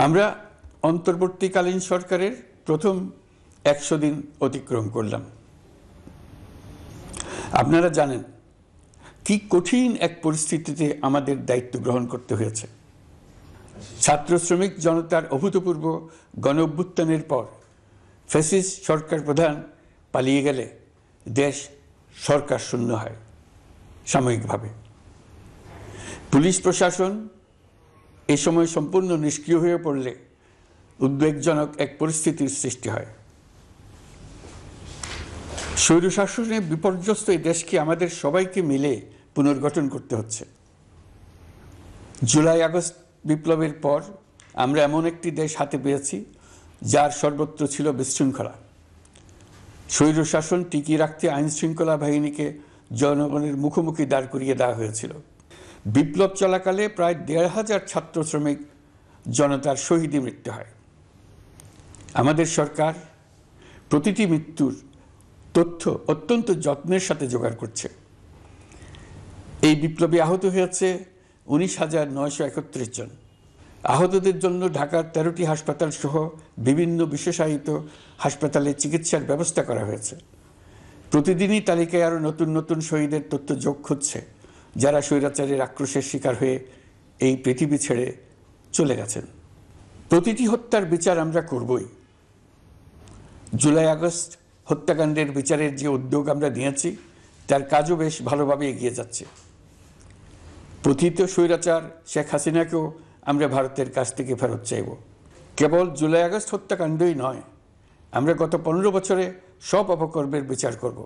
আমরা অন্তর্বর্তীকালীন সরকারের প্রথম ১০০ দিন অতিক্রম করলাম। আপনারা জানেন কি কঠিন এক পরিস্থিতিতে আমাদের দায়িত্ব গ্রহণ করতে হয়েছে। ছাত্র শ্রমিক জনতার অভূতপূর্ব গণ অভ্যুত্থানের পর ফ্যাসিস্ট সরকার প্রধান পালিয়ে গেলে দেশ সরকার শূন্য হয় সাময়িকভাবে। পুলিশ প্রশাসন এ সময় সম্পূর্ণ নিষ্ক্রিয় হয়ে পড়লে উদ্বেগজনক এক পরিস্থিতির সৃষ্টি হয়। স্বৈরশাসনে বিপর্যস্ত এই দেশকে আমাদের সবাইকে মিলে পুনর্গঠন করতে হচ্ছে। জুলাই আগস্ট বিপ্লবের পর আমরা এমন একটি দেশ হাতে পেয়েছি যার সর্বত্র ছিল বিশৃঙ্খলা। স্বৈরশাসন টিকিয়ে রাখতে আইন শৃঙ্খলা বাহিনীকে জনগণের মুখোমুখি দাঁড় করিয়ে দেওয়া হয়েছিল। বিপ্লব চলাকালে প্রায় ১৫০০ ছাত্র শ্রমিক জনতার শহীদে মৃত্যু হয়। আমাদের সরকার প্রতিটি মৃত্যুর তথ্য অত্যন্ত যত্নের সাথে জোগাড় করছে। এই বিপ্লবে আহত হয়েছে ১৯,৯৩১ জন। আহতদের জন্য ঢাকার ১৩টি হাসপাতাল সহ বিভিন্ন বিশেষায়িত হাসপাতালে চিকিৎসার ব্যবস্থা করা হয়েছে। প্রতিদিনই তালিকায় আরও নতুন নতুন শহীদের তথ্য যোগ হচ্ছে, যারা স্বৈরাচারের আক্রোশের শিকার হয়ে এই পৃথিবী ছেড়ে চলে গেছেন। প্রতিটি হত্যার বিচার আমরা করবই। জুলাই আগস্ট হত্যাকাণ্ডের বিচারের যে উদ্যোগ আমরা নিয়েছি তার কাজও বেশ ভালোভাবে এগিয়ে যাচ্ছে। পতিত স্বৈরাচার শেখ হাসিনাকেও আমরা ভারতের কাছ থেকে ফেরত চাইব। কেবল জুলাই আগস্ট হত্যাকাণ্ডই নয়, আমরা গত ১৫ বছরে সব অপকর্মের বিচার করব।